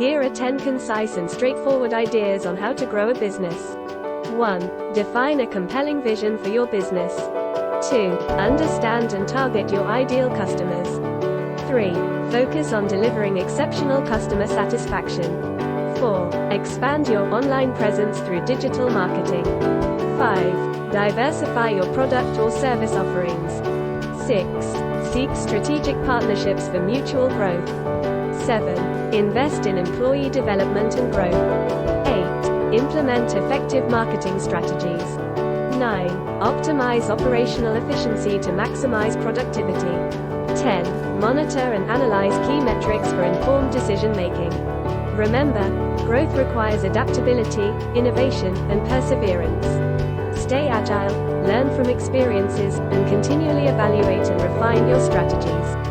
Here are 10 concise and straightforward ideas on how to grow a business. 1. Define a compelling vision for your business. 2. Understand and target your ideal customers. 3. Focus on delivering exceptional customer satisfaction. 4. Expand your online presence through digital marketing. 5. Diversify your product or service offerings. 6. Seek strategic partnerships for mutual growth. 7. Invest in employee development and growth. 8. Implement effective marketing strategies. 9. Optimize operational efficiency to maximize productivity. 10. Monitor and analyze key metrics for informed decision-making. Remember, growth requires adaptability, innovation, and perseverance. Stay agile, learn from experiences, and continually evaluate and refine your strategies.